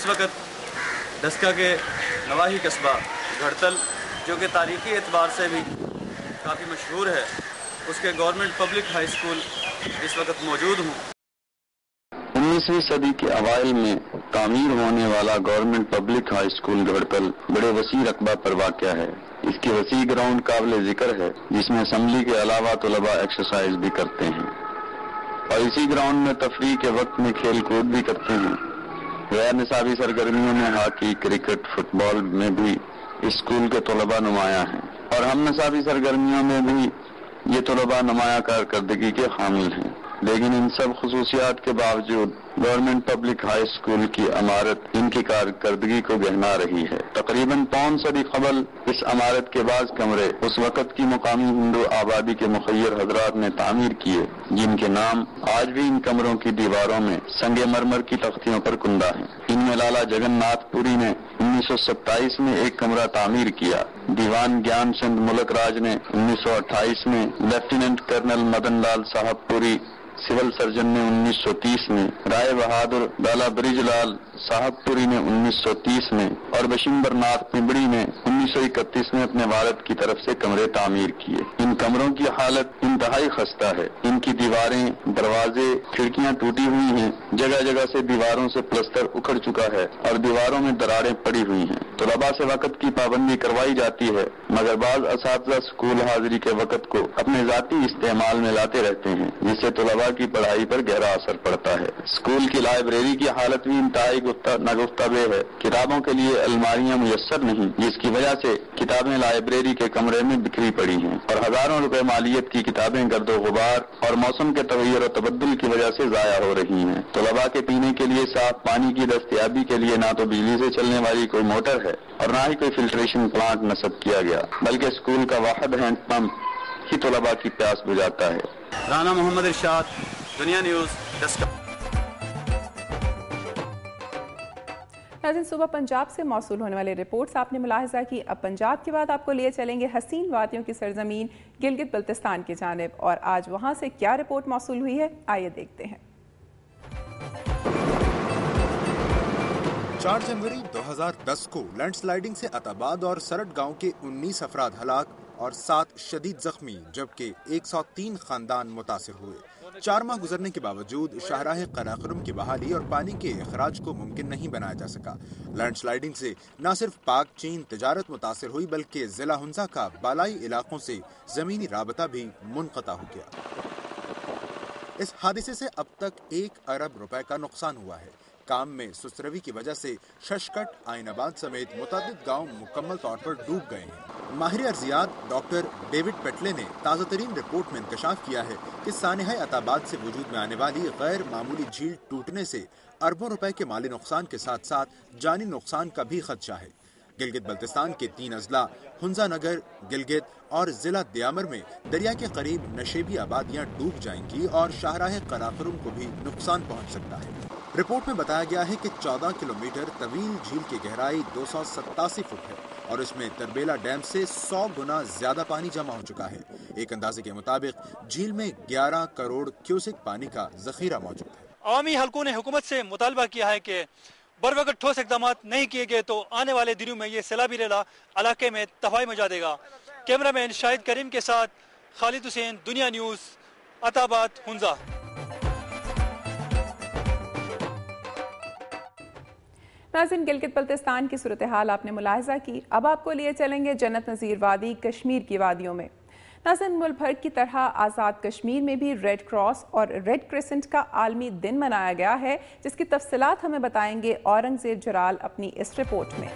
वक्त डस्का के नवाही कस्बा घड़तल, जो कि तारीख़ी एतबार से भी काफ़ी मशहूर है, उसके गवर्नमेंट पब्लिक हाई स्कूल इस वक्त मौजूद हूँ। 19वीं सदी के अवाइल में तामीर होने वाला गवर्नमेंट पब्लिक हाई स्कूल घड़तल बड़े वसी रकबा पर वाक़या है। इसकी वसी ग्राउंड काबिल जिक्र है, जिसमें असम्बली के अलावा तलबा एक्सरसाइज भी करते हैं और इसी ग्राउंड में तफरीह के वक्त में खेल कूद भी करते हैं। गैर निसाबी सरगर्मियों में हॉकी, क्रिकेट, फुटबॉल में भी इस स्कूल के तलबा नुमाया हैं और हम निसाबी सरगर्मियों में भी ये तलबा नुमाया कारकर्दगी के हामिल हैं। लेकिन इन सब खसूसियात के बावजूद गवर्नमेंट पब्लिक हाई स्कूल की इमारत इनकी कारकर्दगी को गहना रही है। तकरीबन पौन सदी कबल इस इमारत के बाज़ कमरे उस वक़्त की मुकामी हिंदू आबादी के मुखय्यर हजरात ने तामीर किए, जिनके नाम आज भी इन कमरों की दीवारों में संगे मरमर की तख्तियों पर कुंदा है। इनमें लाला जगन्नाथपुरी ने 1927 में एक कमरा तामीर किया। दीवान ज्ञान चंद मुलक राज ने 1928 में, lieutenant colonel Madan Lal साहबपुरी civil surgeon ने 1930 में, राय बहादुर लाला ब्रिजलाल साहबपुरी ने 1930 में और बशिंबर नाथ पिंबड़ी ने 1931 में अपने वालिद की तरफ से कमरे तामीर किए। इन कमरों की हालत इंतहाई खस्ता है। इनकी दीवारें, दरवाजे, खिड़कियां टूटी हुई हैं। जगह जगह से दीवारों से प्लस्तर उखड़ चुका है और दीवारों में दरारें पड़ी हुई हैं। तलबा से वक़्त की पाबंदी करवाई जाती है, मगर बाज़ असातिज़ा स्कूल हाजिरी के वक़्त को अपने ज़ाती इस्तेमाल में लाते रहते हैं, जिससे तलबा की पढ़ाई पर गहरा असर पड़ता है। स्कूल की लाइब्रेरी की हालत भी इंतहाई नागुफ्ताबे है। किताबों के लिए अलमारियां मुयस्सर नहीं, जिसकी वजह से किताबें लाइब्रेरी के कमरे में बिखरी पड़ी हैं और हजारों रुपए मालियत की किताबें गर्दो गुबार और मौसम के तगय्युर और तबद्दुल की वजह से जाया हो रही हैं। तलबा के पीने के लिए साफ पानी की दस्तयाबी के लिए ना तो बिजली से चलने वाली कोई मोटर है और ना ही कोई फिल्ट्रेशन प्लांट नस्ब किया गया, बल्कि स्कूल का वाहिद हैंड पंप ही तलबा की प्यास बुझाता है। राना मोहम्मद इरशाद, दुनिया न्यूज़, डस्का। नाज़रीन, सुबह पंजाब से मौसूल होने वाले रिपोर्ट्स आपने मुलाहिजा की। अब पंजाब के बाद आपको लिए चलेंगे हसीन वादियों की सरजमीन गिलगित बल्तिस्तान की जानिब, और आज वहां से क्या रिपोर्ट मौसूल हुई है, आइए देखते हैं। 4 जनवरी 2010 को लैंडस्लाइडिंग से अताबाद और सरट गांव के 19 अफराद हलाक और 7 शदीद जख्मी, जबकि 103 खानदान मुतासिर हुए। 4 माह गुजरने के बावजूद शाहराह कराकरम की बहाली और पानी के अखराज को मुमकिन नहीं बनाया जा सका। लैंडस्लाइडिंग से न सिर्फ पाक चीन तिजारत मुतासिर हुई, बल्कि जिला हुंजा का बालाई इलाकों से जमीनी राबता भी मुनक़ता हो गया। इस हादसे से अब तक 1 अरब रुपए का नुकसान हुआ है। काम में सुस्तरवी की वजह से शशकट, आइनाबाद समेत मुतअद्दिद गांव मुकम्मल तौर पर डूब गए हैं। माहिर अर्जियात डॉक्टर डेविड पेटले ने ताज़ा तरीन रिपोर्ट में इंकशाफ किया है कि सानिहा अताबाद से वजूद में आने वाली गैर मामूली झील टूटने से अरबों रुपए के माली नुकसान के साथ साथ जानी नुकसान का भी खदशा है। गिलगित बल्तिस्तान के 3 अजला हुंजा नगर, गिलगित और जिला दियामर में दरिया के करीब नशेबी आबादियां डूब जाएंगी और शाहराह कराकरम को भी नुकसान पहुंच सकता है। रिपोर्ट में बताया गया है कि 14 किलोमीटर तवील झील की गहराई 287 फुट है और इसमें तरबेला डैम से 100 गुना ज्यादा पानी जमा हो चुका है। एक अंदाजे के मुताबिक झील में 11 करोड़ क्यूसेक पानी का जखीरा मौजूद है। अवामी हलकों ने हुकूमत से मुतालबा किया है कि बरवक्त ठोस इकदाम नहीं किए गए तो आने वाले दिनों में ये सैलाबी रेला इलाके में तबाही मचा देगा। कैमरामैन शाहिद करीम के साथ खालिद हुसैन, दुनिया न्यूज़, अताबाद, हुंजा। नाज़रीन, गिलगित बल्तिस्तान की सूरत हाल आपने मुलाहिजा की। अब आपको लिए चलेंगे जन्नत नज़ीर वादी, कश्मीर की वादियों में। नाज़रीन, मुल्क भर की तरह आज़ाद कश्मीर में भी रेड क्रॉस और रेड क्रिसेंट का आलमी दिन मनाया गया है, जिसकी तफसीलात हमें बताएंगे औरंगजेब जराल अपनी इस रिपोर्ट में।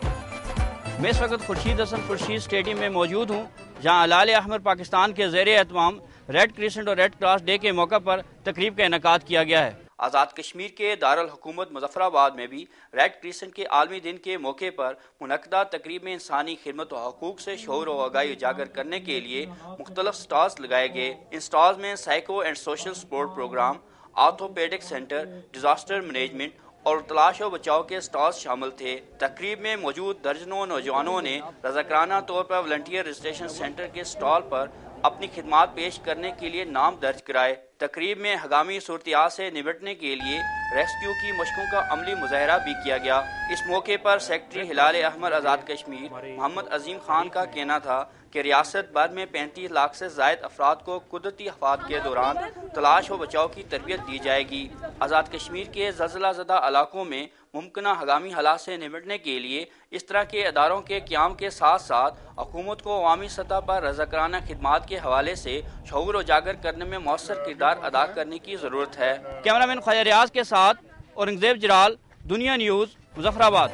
मैं इस वक्त खुर्शीद हसन खुर्शीद स्टेडियम में मौजूद हूँ, जहाँ अलाल अहमर पाकिस्तान के ज़ेर एहतमाम रेड क्रिसेंट और रेड क्रॉस डे के मौके पर तकरीब का इनेकाद किया गया है। आज़ाद कश्मीर के दारुल हुकूमत मुजफ्फराबाद में भी रेड क्रिसेंट के आलमी दिन के मौके पर मुनक्कदा तकरीब में इंसानी खिदमत और हकूक़ से शऊर व आगाही उजागर करने के लिए मुख्तलिफ स्टॉल्स लगाए गए। इन स्टॉल्स में psycho and social support programme, orthopaedic centre, disaster management और तलाश व बचाव के स्टॉल्स शामिल थे। तकरीब में मौजूद दर्जनों नौजवानों ने रज़ाकाराना तौर पर वॉलंटियर रजिस्ट्रेशन सेंटर के स्टॉल पर अपनी खिदमात पेश करने के लिए नाम दर्ज कराए। تقریب میں ہنگامی صورتحال سے نمٹنے کے لیے ریسکیو کی مشقوں کا عملی مظاہرہ بھی کیا گیا۔ اس موقع پر سیکرٹری ہلال احمر آزاد کشمیر محمد عظیم خان کا کہنا تھا کہ ریاست بھر میں 35 لاکھ سے زائد افراد کو قدرتی آفات کے دوران تلاش و بچاؤ کی تربیت دی جائے گی۔ آزاد کشمیر کے زلزلہ زدہ علاقوں میں ممکنہ ہنگامی حالات سے نمٹنے کے لیے اس طرح کے اداروں کے قیام کے ساتھ ساتھ حکومت کو عوامی سطح پر رضاکارانہ خدمات کے حوالے سے شعور اجاگر کرنے میں مؤثر کردار ادا کرنے کی ضرورت ہے۔ کیمرامین خواجہ ریاض کے ساتھ اورنگزیب جرال، دنیا نیوز، مظفر آباد۔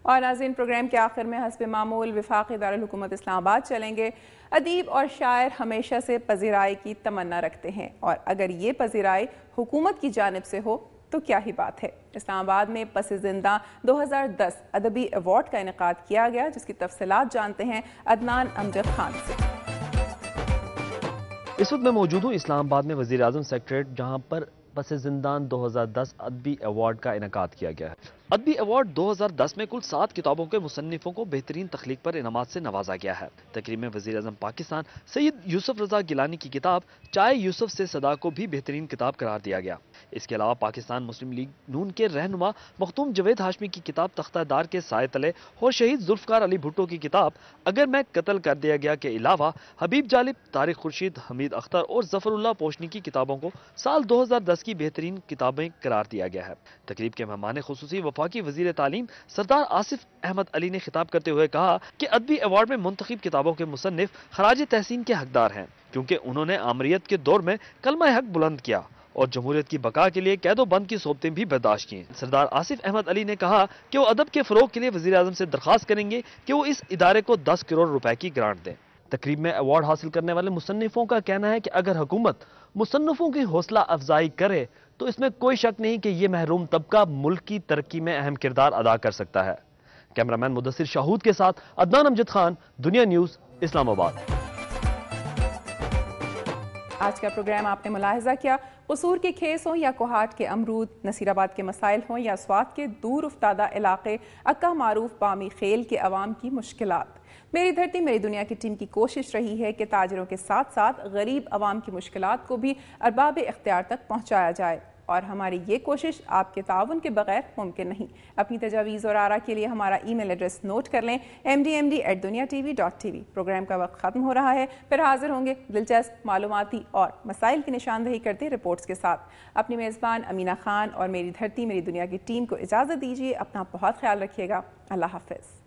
اور ناظرین، پروگرام کے آخر میں حسب معمول وفاقی دارالحکومت اسلام آباد چلیں گے۔ ادیب اور شاعر ہمیشہ سے پذیرائی کی تمنا رکھتے ہیں، اور اگر یہ پذیرائی حکومت کی جانب سے ہو تو کیا ہی بات ہے۔ اسلام آباد میں پس زندہ 2010 ادبی ایوارڈ کا انعقاد کیا گیا، جس کی تفصیلات جانتے ہیں عدنان امجد خان سے۔ اس وقت میں موجود ہوں اسلام آباد میں وزیر اعظم سیکریٹریٹ، جہاں پر پس زندان 2010 ادبی ایوارڈ کا انعقاد کیا گیا ہے۔ ادبی ایوارڈ 2010 میں کل 7 کتابوں کے مصنفوں کو بہترین تخلیق پر انعامات سے نوازا گیا ہے۔ تقریب میں وزیر اعظم پاکستان سید یوسف رضا گیلانی کی کتاب چائے یوسف سے صدا کو بھی بہترین کتاب قرار دیا گیا۔ اس کے علاوہ پاکستان مسلم لیگ نون کے رہنما مختوم جاوید ہاشمی کی کتاب تختہ دار کے سائے تلے اور شہید ذوالفقار علی بھٹو کی کتاب اگر میں قتل کر دیا گیا کے علاوہ حبیب جالب، طارق خورشید، حمید اختر اور ظفر اللہ پوشنی کی کتابوں کو سال 2010 کی بہترین کتابیں قرار دیا گیا ہے۔ تقریب کے مہمان خصوصی وفاقی وزیر تعلیم سردار آصف احمد علی نے خطاب کرتے ہوئے کہا کہ ادبی ایوارڈ میں منتخب کتابوں کے مصنف خراج تحسین کے حقدار ہیں، کیونکہ انہوں نے آمریت کے دور میں کلمہ حق بلند کیا اور جمہوریت کی بقا کے لیے قید و بند کی صحبتیں بھی برداشت کی۔ سردار آصف احمد علی نے کہا کہ وہ ادب کے فروغ کے لیے وزیر اعظم سے درخواست کریں گے کہ وہ اس ادارے کو 10 کروڑ روپے کی گرانٹ دیں۔ تقریب میں ایوارڈ حاصل کرنے والے مصنفوں کا کہنا ہے کہ اگر حکومت مصنفوں کی حوصلہ افزائی کرے تو اس میں کوئی شک نہیں کہ یہ محروم طبقہ ملک کی ترقی میں اہم کردار ادا کر سکتا ہے۔ کیمرامین مدثر شاہود کے ساتھ عدنان امجد خان، دنیا نیوز، اسلام آباد۔ آج کا پروگرام آپ نے ملاحظہ کیا، قصور کے کھیس ہوں یا کوہاٹ کے امرود، نصیر آباد کے مسائل ہوں یا سوات کے دور افتادہ علاقے، اکا معروف بامی خیل کے عوام کی مشکلات، میری دھرتی میری دنیا کی ٹیم کی کوشش رہی ہے کہ تاجروں کے ساتھ ساتھ غریب عوام کی مشکلات کو بھی ارباب اختیار تک پہنچایا جائے، اور ہماری یہ کوشش آپ کے تعاون کے بغیر ممکن نہیں۔ اپنی تجاویز اور آراء کے لیے ہمارا ای میل ایڈریس نوٹ کر لیں، mdmd@duniatv.tv۔ پروگرام کا وقت ختم ہو رہا ہے، پھر حاضر ہوں گے دلچسپ معلوماتی اور مسائل کی نشاندہی کرتے رپورٹس کے ساتھ۔ اپنی میزبان امینہ خان اور میری دھرتی میری دنیا کی ٹیم کو اجازت دیجیے، اپنا بہت خیال رکھیے گا، اللہ حافظ۔